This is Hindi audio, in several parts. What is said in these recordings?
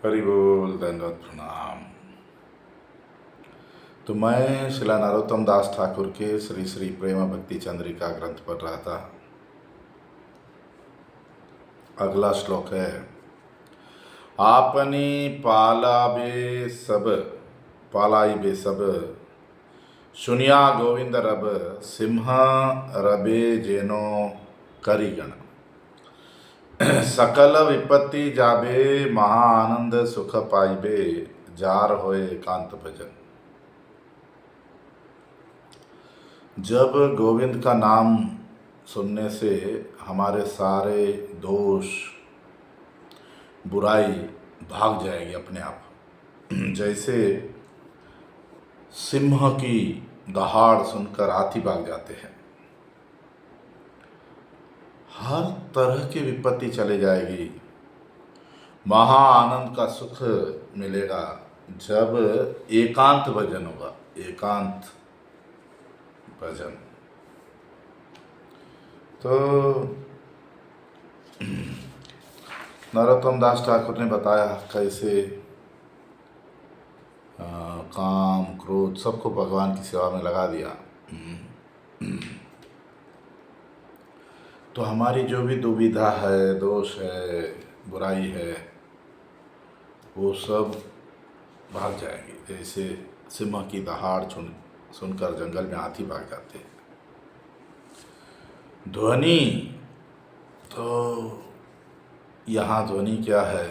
हरि बोल, दंडवत प्रणाम। तो मैं शिला नरोत्तम दास ठाकुर के श्री श्री प्रेम भक्ति चंद्रिका ग्रंथ पढ़ रहा था। अगला श्लोक है, आपनी पालाई बे सब सुनिया गोविंद रब सिंह रबे जेनो करिगण सकल विपत्ति जाबे महा आनंद सुख पाइबे जार होए एकांत भजन। जब गोविंद का नाम सुनने से हमारे सारे दोष बुराई भाग जाएगी अपने आप। जैसे सिंह की दहाड़ सुनकर हाथी भाग जाते हैं, हर तरह की विपत्ति चली जाएगी, महा आनंद का सुख मिलेगा जब एकांत भजन होगा। एकांत भजन तो नरोत्तम दास ठाकुर ने बताया कैसे काम क्रोध सबको भगवान की सेवा में लगा दिया तो हमारी जो भी दुविधा है, दोष है, बुराई है, वो सब भाग जाएंगी। जैसे सिंह की दहाड़ सुनकर जंगल में हाथी भाग जाते हैं। ध्वनि तो यहाँ ध्वनि क्या है?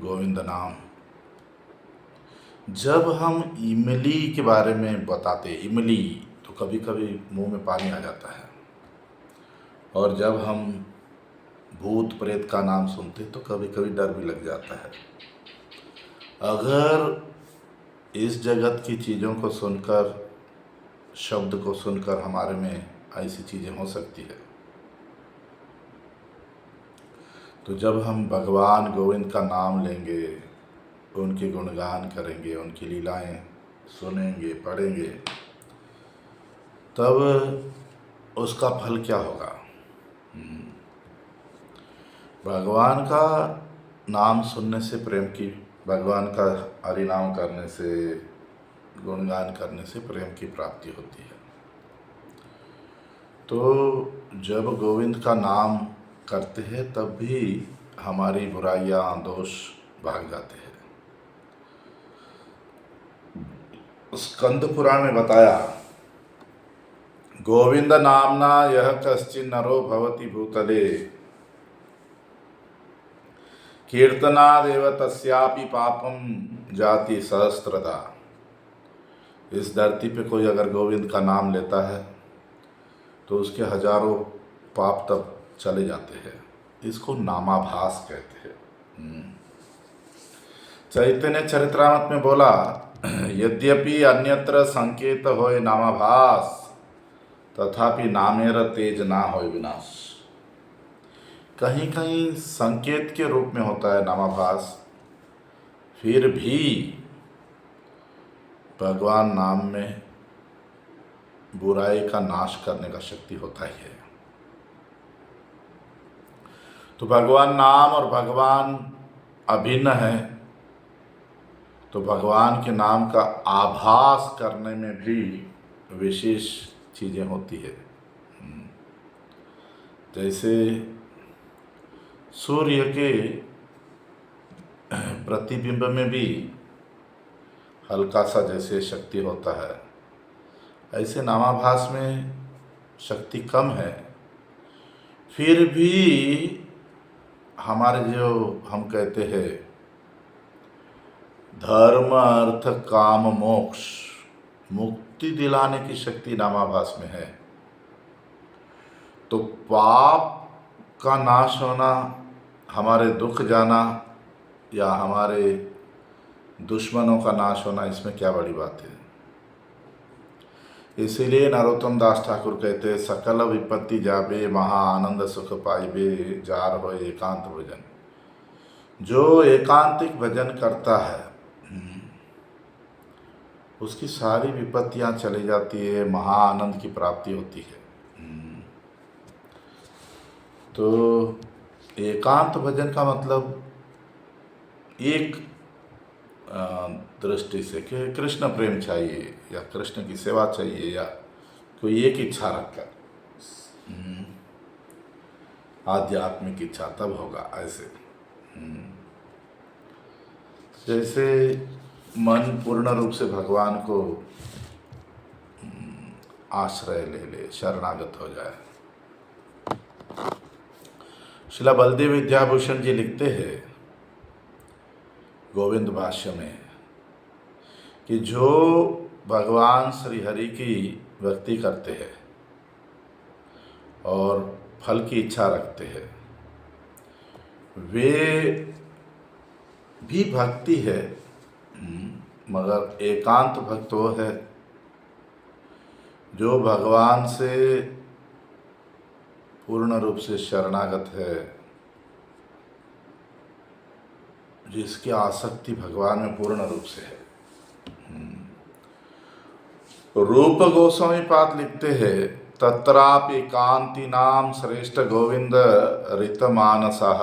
गोविंद नाम। जब हम इमली के बारे में बताते, इमली, तो कभी कभी मुंह में पानी आ जाता है, और जब हम भूत प्रेत का नाम सुनते तो कभी कभी डर भी लग जाता है। अगर इस जगत की चीज़ों को सुनकर, शब्द को सुनकर हमारे में ऐसी चीज़ें हो सकती है, तो जब हम भगवान गोविंद का नाम लेंगे, उनके गुणगान करेंगे, उनकी लीलाएं सुनेंगे, पढ़ेंगे, तब उसका फल क्या होगा? भगवान का नाम सुनने से प्रेम की, भगवान का हरि नाम करने से, गुणगान करने से प्रेम की प्राप्ति होती है। तो जब गोविंद का नाम करते हैं तब भी हमारी बुराइयां, दोष भाग जाते हैं। स्कंद पुराण में बताया, गोविंद नामना यह कश्चिन नरो भवति भूतले कीर्तनादेव तस्यापि पापम जाति सहस्त्रदा। इस धरती पे कोई अगर गोविंद का नाम लेता है तो उसके हजारों पाप तब चले जाते हैं। इसको नामाभास कहते हैं। चैतन्य चरित्रामृत में बोला, यद्यपि अन्यत्र संकेत होय नामाभास तथापि नामेर तेज ना होय विनाश। कहीं कहीं संकेत के रूप में होता है नामाभास, फिर भी भगवान नाम में बुराई का नाश करने का शक्ति होता ही है। तो भगवान नाम और भगवान अभिन्न है, तो भगवान के नाम का आभास करने में भी विशेष चीज़ें होती है। जैसे सूर्य के प्रतिबिंब में भी हल्का सा जैसे शक्ति होता है, ऐसे नामाभास में शक्ति कम है, फिर भी हमारे जो हम कहते हैं धर्म, अर्थ, काम, मोक्ष, मुक्ति दिलाने की शक्ति नामाभास में है। तो पाप का नाश होना, हमारे दुख जाना या हमारे दुश्मनों का नाश होना, इसमें क्या बड़ी बात है? इसीलिए नरोत्तम दास ठाकुर कहते हैं, सकल विपत्ति जाबे महा आनंद सुख पाइबे जार होए एकांत भजन। जो एकांतिक भजन करता है उसकी सारी विपत्तियां चली जाती है, महा आनंद की प्राप्ति होती है। तो एकांत भजन का मतलब एक दृष्टि से कि कृष्ण प्रेम चाहिए या कृष्ण की सेवा चाहिए या कोई एक इच्छा रखकर आध्यात्मिक इच्छा तब होगा ऐसे। जैसे मन पूर्ण रूप से भगवान को आश्रय ले ले, शरणागत हो जाए। श्रीला बलदेव विद्याभूषण जी लिखते हैं गोविंद भाष्य में कि जो भगवान श्री हरि की भक्ति करते हैं और फल की इच्छा रखते हैं, वे भी भक्ति है, मगर एकांत भक्त वो है जो भगवान से पूर्ण रूप से शरणागत है, जिसकी आसक्ति भगवान में पूर्ण रूप से है। रूप गोस्वामी पाद लिखते हैं तत्रापि एकांति नाम श्रेष्ठ गोविंद ऋतमानसः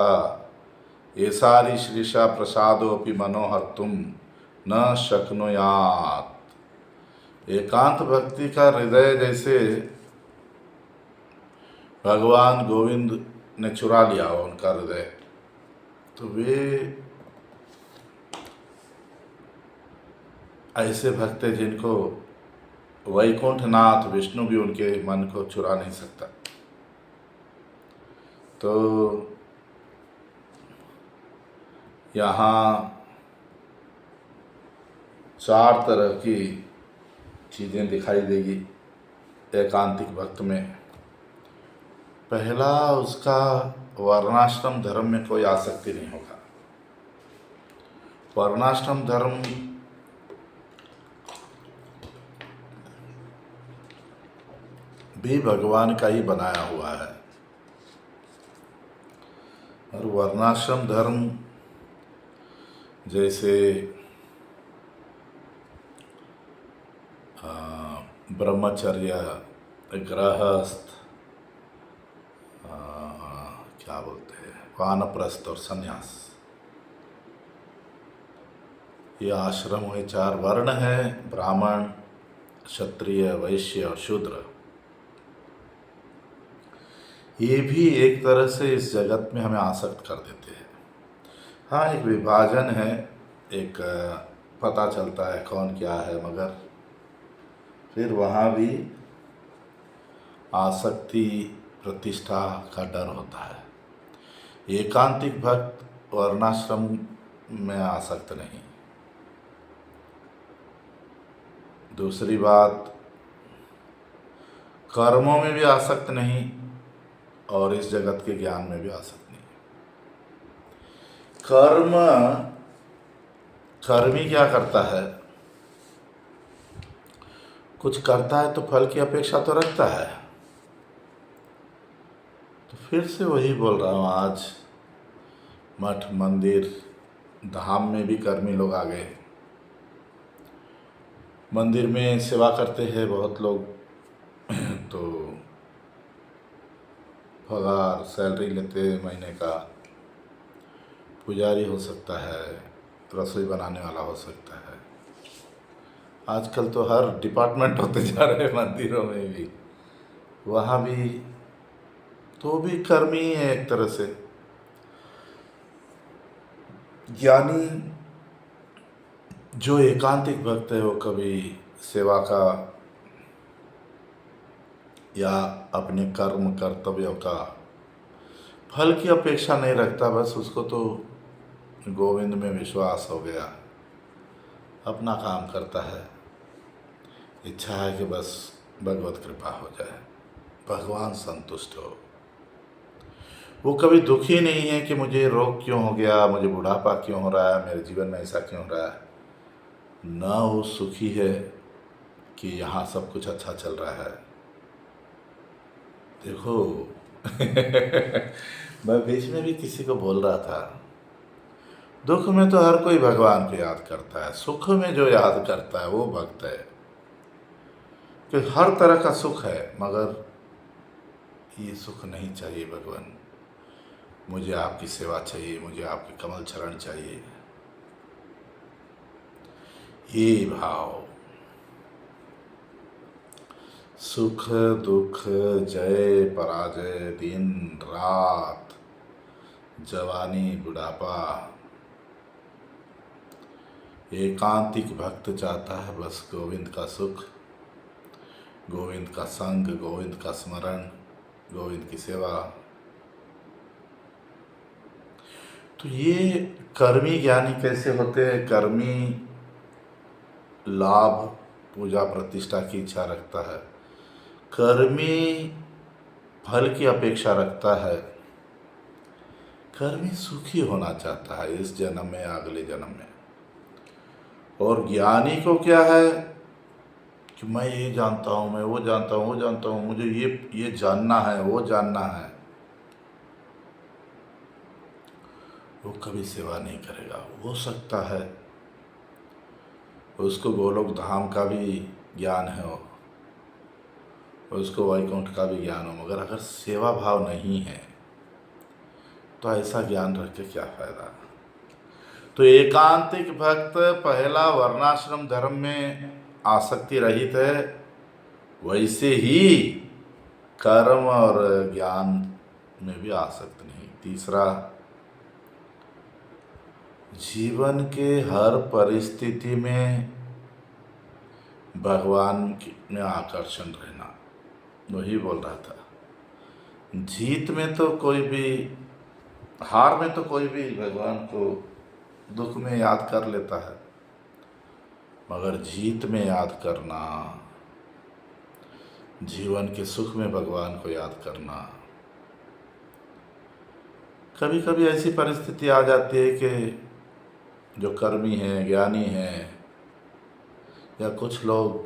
एसारी श्रीषा प्रसादोपि मनोहर्तुम न शक्नुयात्। एकांत भक्ति का हृदय जैसे भगवान गोविंद ने चुरा लिया हो उनका हृदय, तो वे ऐसे भक्त हैं जिनको वैकुंठनाथ विष्णु भी उनके मन को चुरा नहीं सकता। तो यहाँ 4 तरह की चीज़ें दिखाई देगी एकांतिक भक्त में। पहला, उसका वर्णाश्रम धर्म में कोई आसक्ति नहीं होगा। वर्णाश्रम धर्म भी भगवान का ही बनाया हुआ है, और वर्णाश्रम धर्म जैसे ब्रह्मचर्य, गृहस्थ, क्या बोलते हैं, वानप्रस्थ और संन्यास, ये आश्रम हुए 4 वर्ण हैं, ब्राह्मण, क्षत्रिय, वैश्य और शूद्र। ये भी एक तरह से इस जगत में हमें आसक्त कर देते हैं। हाँ, एक विभाजन है, एक पता चलता है कौन क्या है, मगर फिर वहाँ भी आसक्ति, प्रतिष्ठा का डर होता है। एकांतिक भक्त वर्णाश्रम में आसक्त नहीं। दूसरी बात, कर्मों में भी आसक्त नहीं और इस जगत के ज्ञान में भी आसक्त नहीं। कर्मी क्या करता है, कुछ करता है तो फल की अपेक्षा तो रखता है। तो फिर से वही बोल रहा हूँ, आज मठ, मंदिर, धाम में भी कर्मी लोग आ गए। मंदिर में सेवा करते हैं बहुत लोग, तो पगार, सैलरी लेते हैं महीने का। पुजारी हो सकता है, रसोई बनाने वाला हो सकता है। आजकल तो हर डिपार्टमेंट होते जा रहे हैं मंदिरों में भी, वहाँ भी तो भी कर्मी है एक तरह से। ज्ञानी जो एकांतिक भक्त है वो कभी सेवा का या अपने कर्म कर्तव्यों का फल की अपेक्षा नहीं रखता। बस उसको तो गोविंद में विश्वास हो गया, अपना काम करता है, इच्छा है कि बस भगवत कृपा हो जाए, भगवान संतुष्ट हो। वो कभी दुखी नहीं है कि मुझे रोग क्यों हो गया, मुझे बुढ़ापा क्यों हो रहा है, मेरे जीवन में ऐसा क्यों हो रहा है। न वो सुखी है कि यहाँ सब कुछ अच्छा चल रहा है। देखो मैं बीच में भी किसी को बोल रहा था, दुख में तो हर कोई भगवान को याद करता है, सुख में जो याद करता है वो भक्त है। कि हर तरह का सुख है, मगर ये सुख नहीं चाहिए भगवान। मुझे आपकी सेवा चाहिए, मुझे आपके कमल चरण चाहिए, ये भाव। सुख दुख जय पराजय, दिन रात, जवानी बुढ़ापा, एकांतिक भक्त चाहता है बस गोविंद का सुख, गोविंद का संग, गोविंद का स्मरण, गोविंद की सेवा। तो ये कर्मी ज्ञानी कैसे होते हैं? कर्मी लाभ पूजा प्रतिष्ठा की इच्छा रखता है, कर्मी फल की अपेक्षा रखता है, कर्मी सुखी होना चाहता है इस जन्म में अगले जन्म में। और ज्ञानी को क्या है कि मैं ये जानता हूँ, मैं वो जानता हूँ, वो जानता हूँ, मुझे ये जानना है, वो जानना है। वो कभी सेवा नहीं करेगा। हो सकता है उसको गोलोक धाम का भी ज्ञान है, उसको वैकुंठ का भी ज्ञान हो, मगर अगर सेवा भाव नहीं है तो ऐसा ज्ञान रख के क्या फायदा। तो एकांतिक भक्त पहला वर्णाश्रम धर्म में आसक्ति रहित है, वैसे ही कर्म और ज्ञान में भी आसक्त नहीं। तीसरा, जीवन के हर परिस्थिति में भगवान में आकर्षण रहना। वही बोल रहा था, जीत में तो कोई भी, हार में तो कोई भी भगवान को दुख में याद कर लेता है, मगर जीत में याद करना, जीवन के सुख में भगवान को याद करना। कभी कभी ऐसी परिस्थिति आ जाती है कि जो कर्मी हैं, ज्ञानी हैं, या कुछ लोग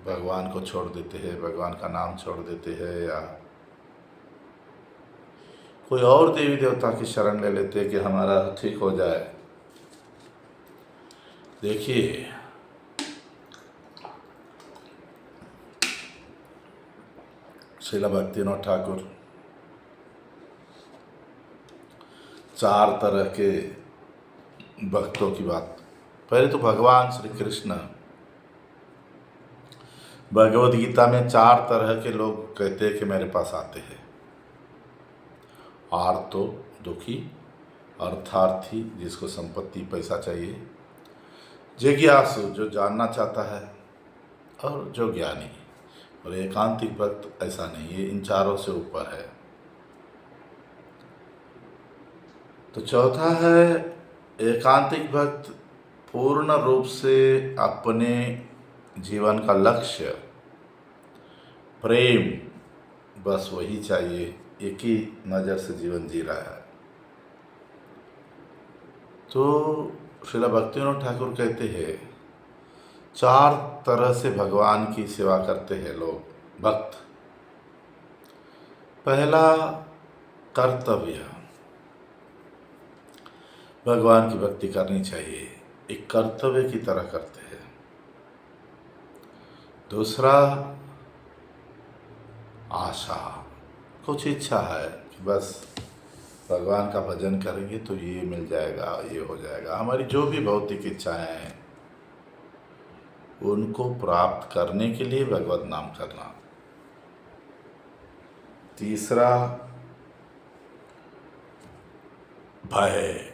भगवान को छोड़ देते हैं, भगवान का नाम छोड़ देते हैं, या कोई और देवी देवता की शरण ले लेते हैं कि हमारा ठीक हो जाए। देखिए, श्रील भक्तिनाथ ठाकुर 4 तरह के भक्तों की बात। पहले तो भगवान श्री कृष्ण भगवद गीता में 4 तरह के लोग कहते हैं कि मेरे पास आते हैं। आर्तो दुखी, अर्थार्थी जिसको संपत्ति पैसा चाहिए, जिज्ञासु जो जानना चाहता है, और जो ज्ञानी। और एकांतिक भक्त ऐसा नहीं, ये इन चारों से ऊपर है। तो चौथा है, एकांतिक भक्त पूर्ण रूप से अपने जीवन का लक्ष्य प्रेम, बस वही चाहिए, एक ही नज़र से जीवन जी रहा है। तो श्रील भक्तिनाथ ठाकुर कहते हैं 4 तरह से भगवान की सेवा करते हैं लोग, भक्त। पहला, कर्तव्य, भगवान की भक्ति करनी चाहिए, एक कर्तव्य की तरह करते हैं। दूसरा, आशा, कुछ इच्छा है कि बस भगवान का भजन करेंगे तो ये मिल जाएगा, ये हो जाएगा। हमारी जो भी भौतिक इच्छाएं हैं उनको प्राप्त करने के लिए भगवत नाम करना। तीसरा, भय,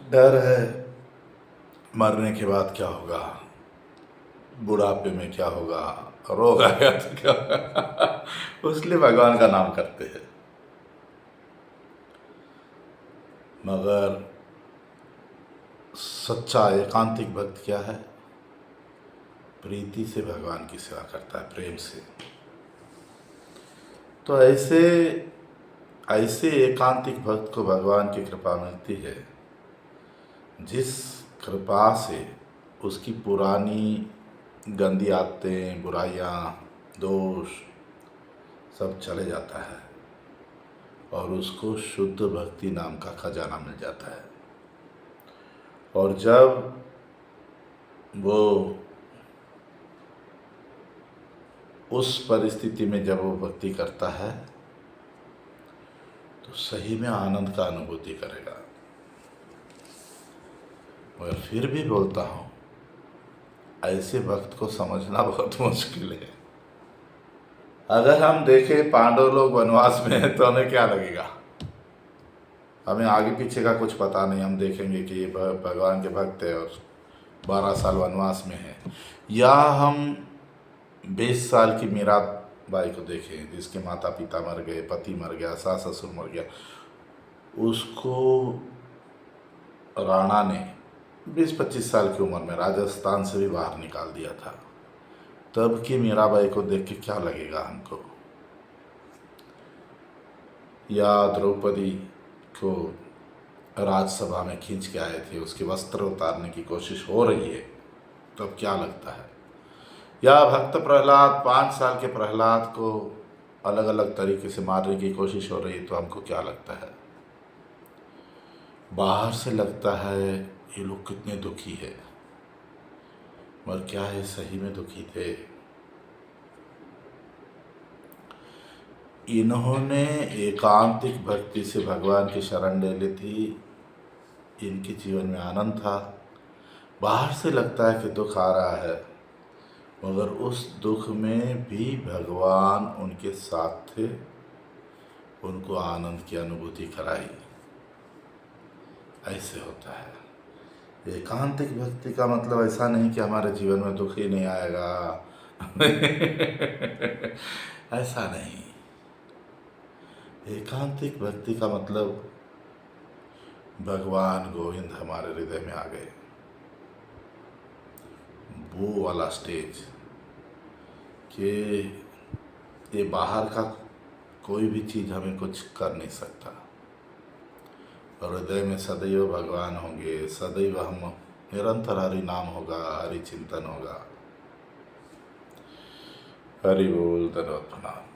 डर है मरने के बाद क्या होगा, बुढ़ापे में क्या होगा, रोग आएगा तो क्या होगा, उसलिए भगवान का नाम करते हैं। मगर सच्चा एकांतिक भक्त क्या है? प्रीति से भगवान की सेवा करता है, प्रेम से। तो ऐसे एकांतिक भक्त को भगवान की कृपा मिलती है, जिस कृपा से उसकी पुरानी गंदी आदतें, बुराइयाँ, दोष सब चले जाता है और उसको शुद्ध भक्ति नाम का खजाना मिल जाता है। और जब वो उस परिस्थिति में जब वो भक्ति करता है तो सही में आनंद का अनुभूति करेगा। मगर फिर भी बोलता हूँ, ऐसे भक्त को समझना बहुत मुश्किल है। अगर हम देखें पांडव लोग वनवास में हैं तो हमें क्या लगेगा? हमें आगे पीछे का कुछ पता नहीं, हम देखेंगे कि ये भगवान के भक्त है और 12 साल वनवास में है। या हम 20 साल की मीराबाई को देखें, जिसके माता पिता मर गए, पति मर गया, सास ससुर मर गया, उसको राणा ने 20-25 साल की उम्र में राजस्थान से भी बाहर निकाल दिया था। तब की मीराबाई को देख के क्या लगेगा हमको? या द्रौपदी को राजसभा में खींच के आए थे, उसके वस्त्र उतारने की कोशिश हो रही है, तब क्या लगता है? या भक्त प्रहलाद, 5 साल के प्रहलाद को अलग अलग तरीके से मारने की कोशिश हो रही है, तो हमको क्या लगता है? बाहर से लगता है ये लोग कितने दुखी है, मगर क्या है सही में दुखी थे? इन्होंने एकांतिक भक्ति से भगवान की शरण ले ली थी, इनके जीवन में आनंद था। बाहर से लगता है कि दुख आ रहा है, मगर उस दुख में भी भगवान उनके साथ थे, उनको आनंद की अनुभूति कराई। ऐसे होता है एकांतिक भक्ति का मतलब ऐसा नहीं कि हमारे जीवन में दुख ही नहीं आएगा ऐसा नहीं। एकांतिक भक्ति का मतलब भगवान गोविंद हमारे हृदय में आ गए, वो वाला स्टेज कि ये बाहर का कोई भी चीज़ हमें कुछ कर नहीं सकता, और हृदय में सदैव भगवान होंगे, सदैव हम निरंतर हरि नाम होगा, हरि चिंतन होगा। हरि बोल, धन्यवाद।